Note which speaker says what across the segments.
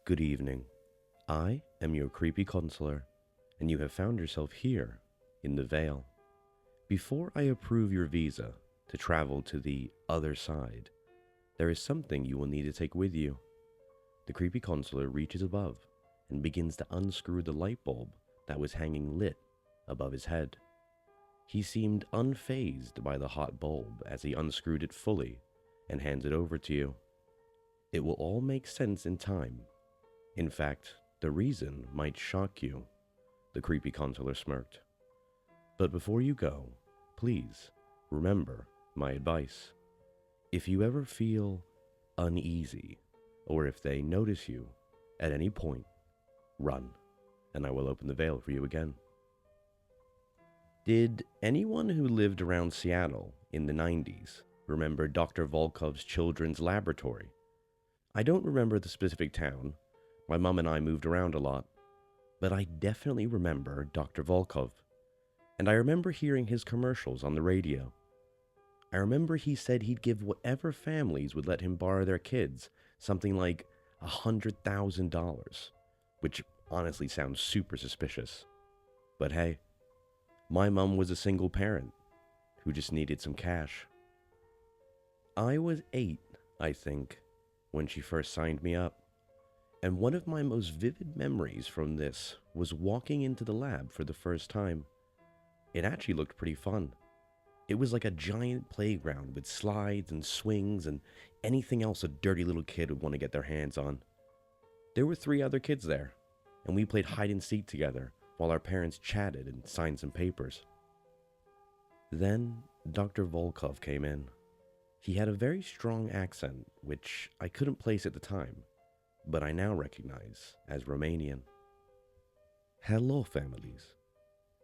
Speaker 1: Good evening. I am your creepy consular, and you have found yourself here in the Vale. Before I approve your visa to travel to the other side, there is something you will need to take with you. The creepy consular reaches above and begins to unscrew the light bulb that was hanging lit above his head. He seemed unfazed by the hot bulb as he unscrewed it fully and hands it over to you. It will all make sense in time. In fact, the reason might shock you, the creepy consular smirked. But before you go, please remember my advice. If you ever feel uneasy, or if they notice you at any point, run, and I will open the veil for you again. Did anyone who lived around Seattle in the 90s remember Dr. Volkov's children's laboratory? I don't remember the specific town. My mom and I moved around a lot. But I definitely remember Dr. Volkov. And I remember hearing his commercials on the radio. I remember he said he'd give whatever families would let him borrow their kids something like $100,000, which honestly sounds super suspicious. But hey, my mom was a single parent who just needed some cash. I was 8, I think, when she first signed me up. And one of my most vivid memories from this was walking into the lab for the first time. It actually looked pretty fun. It was like a giant playground with slides and swings and anything else a dirty little kid would want to get their hands on. There were 3 other kids there, and we played hide and seek together while our parents chatted and signed some papers. Then Dr. Volkov came in. He had a very strong accent, which I couldn't place at the time, but I now recognize as Romanian. Hello, families.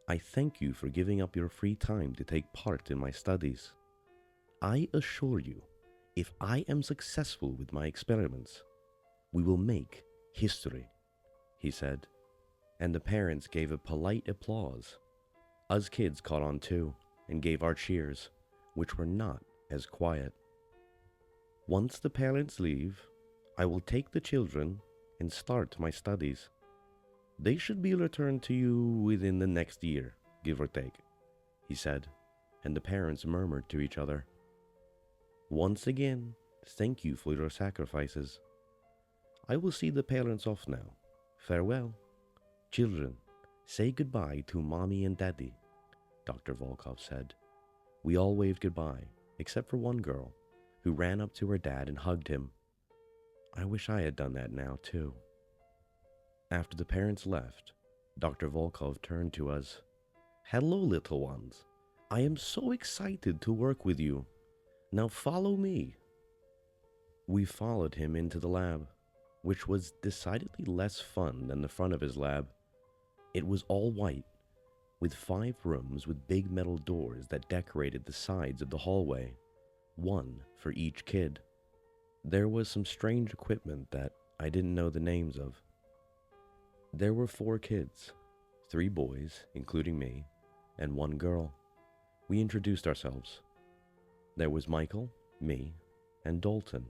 Speaker 1: I thank you for giving up your free time to take part in my studies. I assure you, if I am successful with my experiments, we will make history, he said, and the parents gave a polite applause. Us kids caught on too and gave our cheers, which were not as quiet. Once the parents leave, I will take the children and start my studies. They should be returned to you within the next year, give or take, he said, and the parents murmured to each other. Once again, thank you for your sacrifices. I will see the parents off now. Farewell. Children, say goodbye to Mommy and Daddy, Dr. Volkov said. We all waved goodbye, except for one girl, who ran up to her dad and hugged him. I wish I had done that now, too. After the parents left, Dr. Volkov turned to us. Hello, little ones. I am so excited to work with you. Now follow me. We followed him into the lab, which was decidedly less fun than the front of his lab. It was all white, with 5 rooms with big metal doors that decorated the sides of the hallway, one for each kid. There was some strange equipment that I didn't know the names of. There were 4 kids, 3 boys, including me, and 1 girl. We introduced ourselves. There was Michael, me, and Dalton,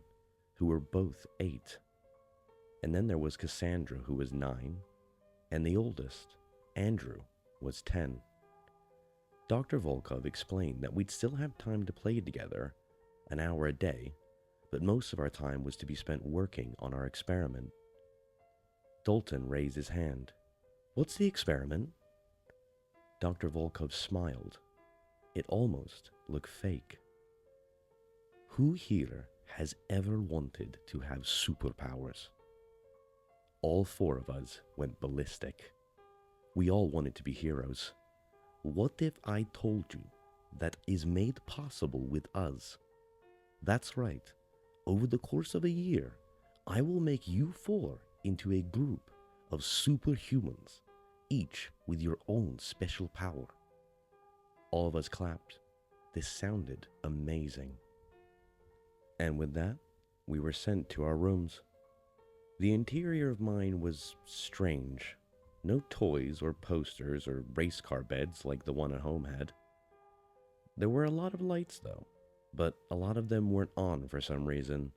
Speaker 1: who were both 8. And then there was Cassandra, who was 9, and the oldest, Andrew, was 10. Dr. Volkov explained that we'd still have time to play together, an hour a day, but most of our time was to be spent working on our experiment. Dalton raised his hand. What's the experiment? Dr. Volkov smiled. It almost looked fake. Who here has ever wanted to have superpowers? All 4 of us went ballistic. We all wanted to be heroes. What if I told you that is made possible with us? That's right. Over the course of a year, I will make you 4 into a group of superhumans, each with your own special power. All of us clapped. This sounded amazing. And with that, we were sent to our rooms. The interior of mine was strange. No toys or posters or race car beds like the one at home had. There were a lot of lights though, but a lot of them weren't on for some reason.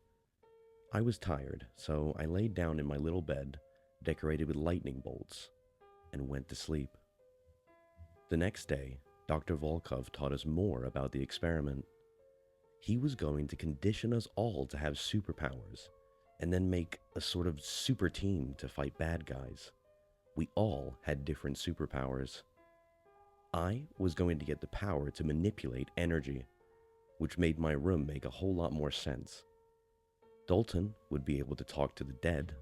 Speaker 1: I was tired, so I laid down in my little bed, decorated with lightning bolts, and went to sleep. The next day, Dr. Volkov taught us more about the experiment. He was going to condition us all to have superpowers, and then make a sort of super team to fight bad guys. We all had different superpowers. I was going to get the power to manipulate energy, which made my room make a whole lot more sense. Dalton would be able to talk to the dead,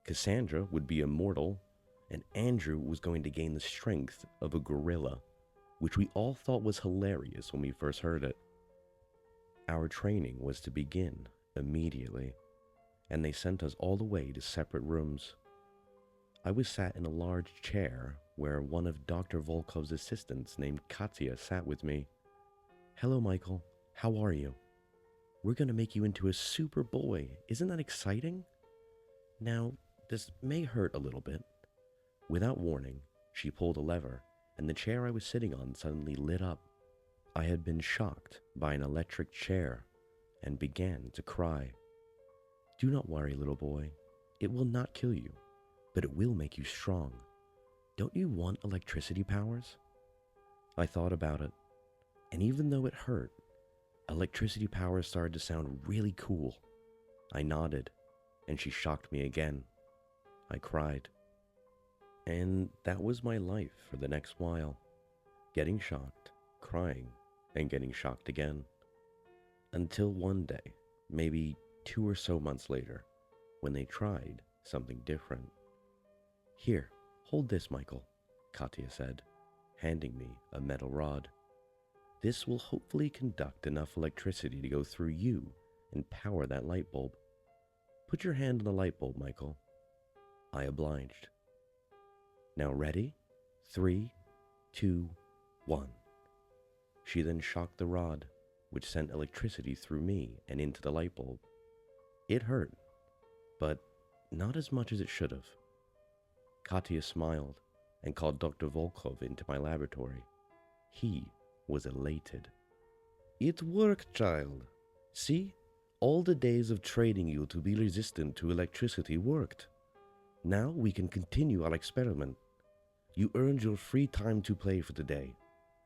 Speaker 1: Cassandra would be immortal, and Andrew was going to gain the strength of a gorilla, which we all thought was hilarious when we first heard it. Our training was to begin immediately, and they sent us all away to separate rooms. I was sat in a large chair where one of Dr. Volkov's assistants named Katya sat with me. "Hello, Michael. How are you? We're going to make you into a super boy. Isn't that exciting? Now, this may hurt a little bit." Without warning, she pulled a lever, and the chair I was sitting on suddenly lit up. I had been shocked by an electric chair and began to cry. "Do not worry, little boy. It will not kill you, but it will make you strong. Don't you want electricity powers?" I thought about it, and even though it hurt, electricity powers started to sound really cool. I nodded, and she shocked me again. I cried. And that was my life for the next while. Getting shocked, crying, and getting shocked again. Until one day, maybe 2 or so months later, when they tried something different. "Here, hold this, Michael," Katya said, handing me a metal rod. "This will hopefully conduct enough electricity to go through you and power that light bulb. Put your hand on the light bulb, Michael." I obliged. "Now ready? 3, 2, 1. She then shocked the rod, which sent electricity through me and into the light bulb. It hurt, but not as much as it should have. Katya smiled and called Dr. Volkov into my laboratory. He was elated. "It worked, child. See? All the days of training you to be resistant to electricity worked. Now we can continue our experiment. You earned your free time to play for today.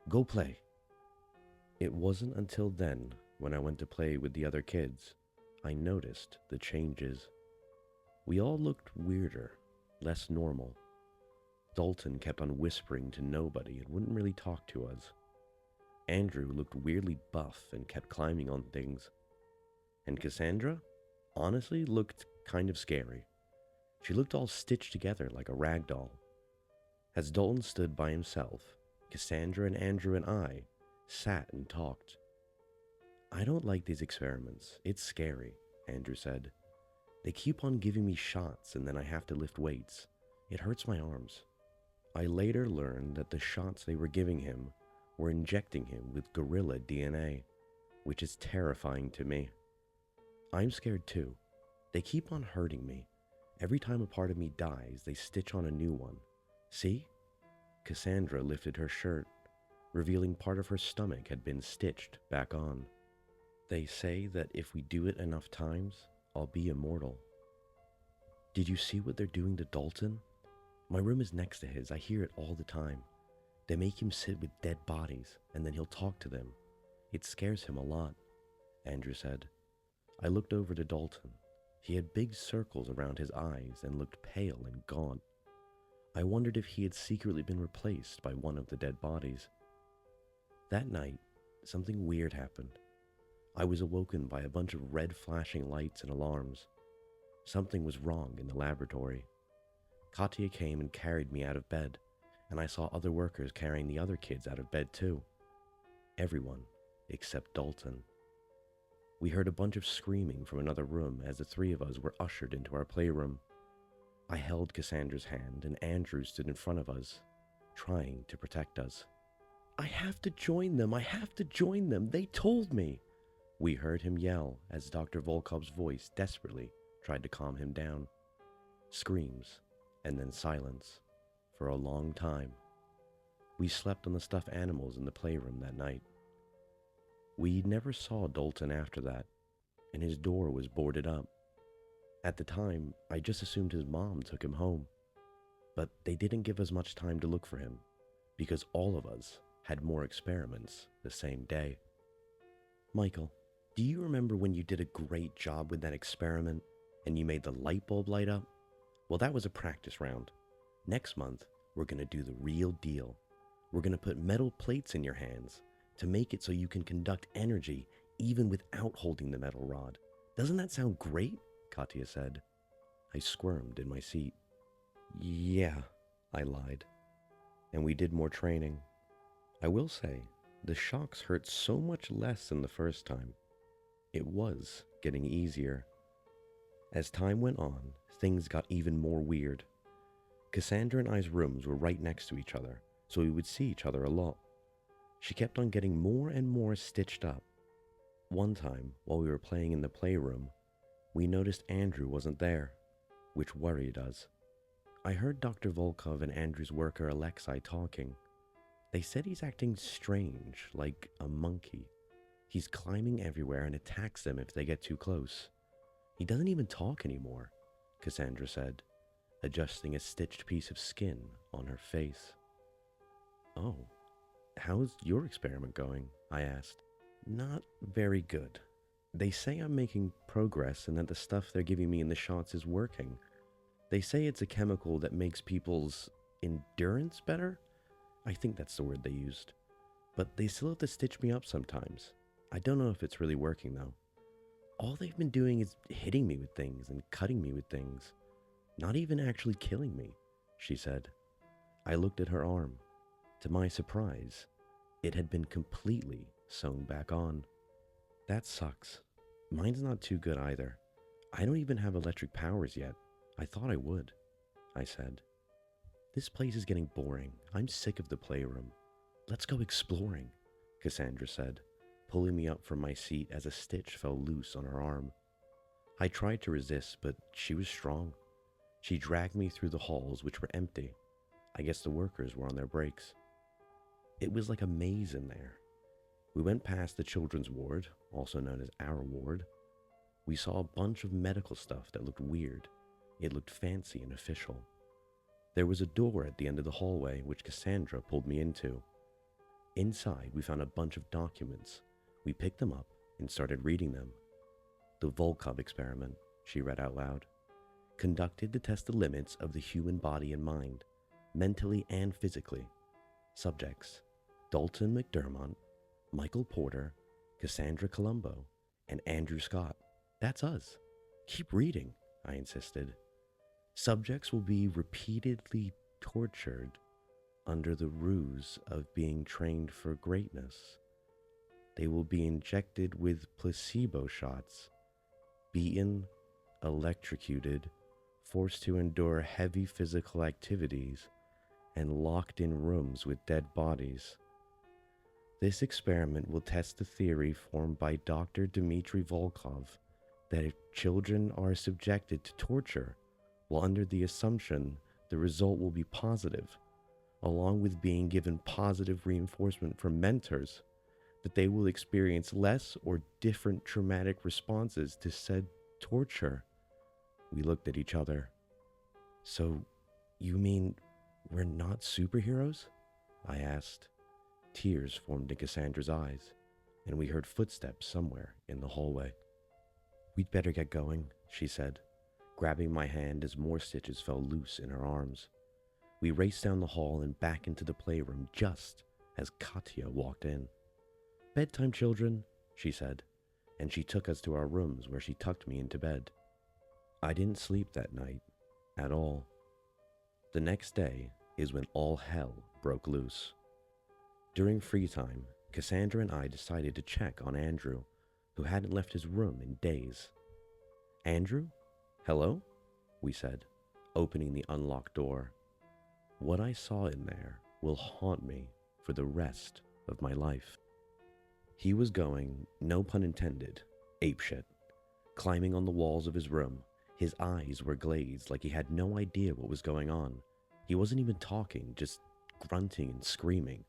Speaker 1: Go play." It wasn't until then, when I went to play with the other kids, I noticed the changes. We all looked weirder, less normal. Dalton kept on whispering to nobody and wouldn't really talk to us. Andrew looked weirdly buff and kept climbing on things. And Cassandra, honestly, looked kind of scary. She looked all stitched together like a rag doll. As Dalton stood by himself, Cassandra and Andrew and I sat and talked. "I don't like these experiments. It's scary," Andrew said. "They keep on giving me shots and then I have to lift weights. It hurts my arms." I later learned that the shots they were giving him were injecting him with gorilla DNA, which is terrifying to me. I'm scared too. They keep on hurting me. Every time a part of me dies, they stitch on a new one. See? Cassandra lifted her shirt, revealing part of her stomach had been stitched back on. They say that if we do it enough times, I'll be immortal. Did you see what they're doing to Dalton? My room is next to his. I hear it all the time. They make him sit with dead bodies, and then he'll talk to them. It scares him a lot, Andrew said. I looked over to Dalton. He had big circles around his eyes and looked pale and gaunt. I wondered if he had secretly been replaced by one of the dead bodies. That night, something weird happened. I was awoken by a bunch of red flashing lights and alarms. Something was wrong in the laboratory. Katya came and carried me out of bed, and I saw other workers carrying the other kids out of bed too. Everyone except Dalton. We heard a bunch of screaming from another room as the three of us were ushered into our playroom. I held Cassandra's hand and Andrew stood in front of us, trying to protect us. I have to join them! I have to join them! They told me! We heard him yell as Dr. Volkov's voice desperately tried to calm him down. Screams, and then silence, for a long time. We slept on the stuffed animals in the playroom that night. We never saw Dalton after that, and his door was boarded up. At the time, I just assumed his mom took him home. But they didn't give us much time to look for him, because all of us had more experiments the same day. Michael, do you remember when you did a great job with that experiment and you made the light bulb light up? Well, that was a practice round. Next month, we're going to do the real deal. We're going to put metal plates in your hands to make it so you can conduct energy even without holding the metal rod. Doesn't that sound great? Katya said. I squirmed in my seat. Yeah, I lied. And we did more training. I will say, the shocks hurt so much less than the first time. It was getting easier. As time went on, things got even more weird. Cassandra and I's rooms were right next to each other, so we would see each other a lot. She kept on getting more and more stitched up. One time, while we were playing in the playroom, we noticed Andrew wasn't there, which worried us. I heard Dr. Volkov and Andrew's worker Alexei talking. They said he's acting strange, like a monkey. He's climbing everywhere and attacks them if they get too close. He doesn't even talk anymore, Cassandra said, adjusting a stitched piece of skin on her face. Oh, how's your experiment going? I asked. Not very good. They say I'm making progress and that the stuff they're giving me in the shots is working. They say it's a chemical that makes people's endurance better? I think that's the word they used. But they still have to stitch me up sometimes. I don't know if it's really working though. All they've been doing is hitting me with things and cutting me with things. Not even actually killing me, she said. I looked at her arm. To my surprise, it had been completely sewn back on. That sucks. Mine's not too good either. I don't even have electric powers yet. I thought I would, I said. This place is getting boring. I'm sick of the playroom. Let's go exploring, Cassandra said, pulling me up from my seat as a stitch fell loose on her arm. I tried to resist, but she was strong. She dragged me through the halls, which were empty. I guess the workers were on their breaks. It was like a maze in there. We went past the children's ward, also known as our ward. We saw a bunch of medical stuff that looked weird. It looked fancy and official. There was a door at the end of the hallway, which Cassandra pulled me into. Inside, we found a bunch of documents. We picked them up and started reading them. The Volkov experiment, she read out loud, conducted to test the limits of the human body and mind, mentally and physically. Subjects: Dalton McDermott, Michael Porter, Cassandra Colombo, and Andrew Scott. That's us. Keep reading, I insisted. Subjects will be repeatedly tortured under the ruse of being trained for greatness. They will be injected with placebo shots, beaten, electrocuted, forced to endure heavy physical activities, and locked in rooms with dead bodies. This experiment will test the theory formed by Dr. Dmitry Volkov that if children are subjected to torture, while under the assumption the result will be positive, along with being given positive reinforcement from mentors, that they will experience less or different traumatic responses to said torture. We looked at each other. So, you mean we're not superheroes? I asked. Tears formed in Cassandra's eyes, and we heard footsteps somewhere in the hallway. We'd better get going, she said, grabbing my hand as more stitches fell loose in her arms. We raced down the hall and back into the playroom just as Katya walked in. Bedtime, children, she said, and she took us to our rooms where she tucked me into bed. I didn't sleep that night at all. The next day is when all hell broke loose. During free time, Cassandra and I decided to check on Andrew, who hadn't left his room in days. Andrew? Hello? We said, opening the unlocked door. What I saw in there will haunt me for the rest of my life. He was going, no pun intended, apeshit. Climbing on the walls of his room, his eyes were glazed like he had no idea what was going on. He wasn't even talking, just grunting and screaming.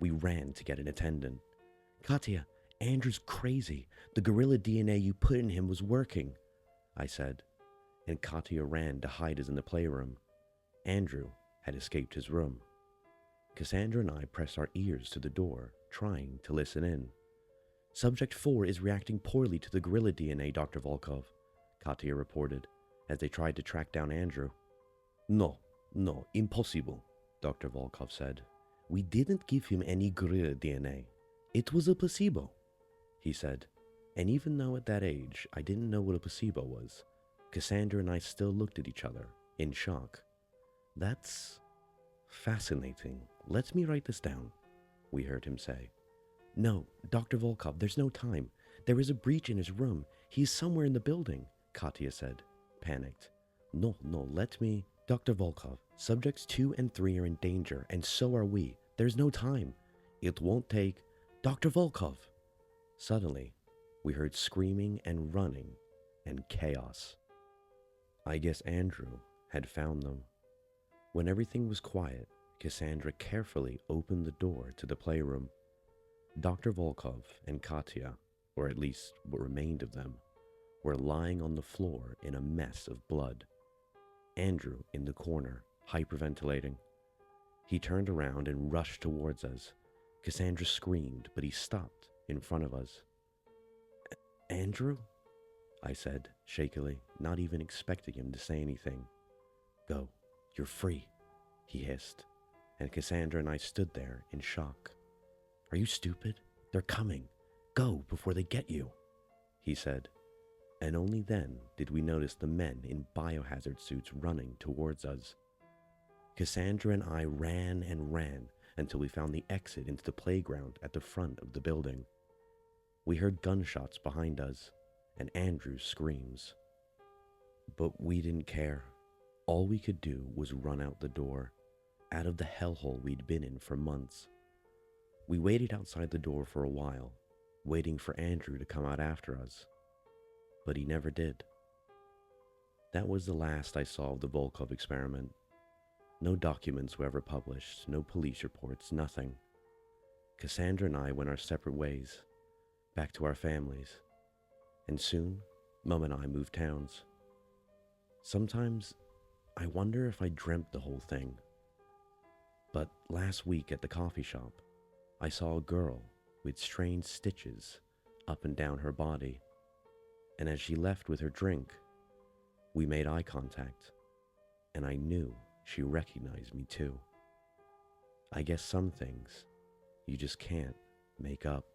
Speaker 1: We ran to get an attendant. Katya, Andrew's crazy. The gorilla DNA you put in him was working, I said. and Katya ran to hide us in the playroom. Andrew had escaped his room. Cassandra and I pressed our ears to the door, trying to listen in. Subject 4 is reacting poorly to the gorilla DNA, Dr. Volkov, Katya reported, as they tried to track down Andrew. No, impossible, Dr. Volkov said. We didn't give him any gorilla DNA. It was a placebo, he said. And even though at that age I didn't know what a placebo was, Cassandra and I still looked at each other, in shock. That's fascinating. Let me write this down, we heard him say. No, Dr. Volkov, there's no time. There is a breach in his room. He's somewhere in the building, Katya said, panicked. No, let me... Dr. Volkov, subjects 2 and 3 are in danger, and so are we. There's no time. It won't take... Dr. Volkov! Suddenly, we heard screaming and running and chaos. I guess Andrew had found them. When everything was quiet, Cassandra carefully opened the door to the playroom. Dr. Volkov and Katya, or at least what remained of them, were lying on the floor in a mess of blood. Andrew in the corner, hyperventilating. He turned around and rushed towards us. Cassandra screamed, but he stopped in front of us. Andrew? I said, shakily, not even expecting him to say anything. Go, you're free, he hissed, and Cassandra and I stood there in shock. Are you stupid? They're coming. Go before they get you, he said. And only then did we notice the men in biohazard suits running towards us. Cassandra and I ran and ran until we found the exit into the playground at the front of the building. We heard gunshots behind us and Andrew's screams. But we didn't care. All we could do was run out the door, out of the hellhole we'd been in for months. We waited outside the door for a while, waiting for Andrew to come out after us. But he never did. That was the last I saw of the Volkov experiment. No documents were ever published, no police reports, nothing. Cassandra and I went our separate ways, back to our families. And soon, Mum and I moved towns. Sometimes, I wonder if I dreamt the whole thing. But last week at the coffee shop, I saw a girl with strange stitches up and down her body. And as she left with her drink, we made eye contact, and I knew she recognized me too. I guess some things you just can't make up.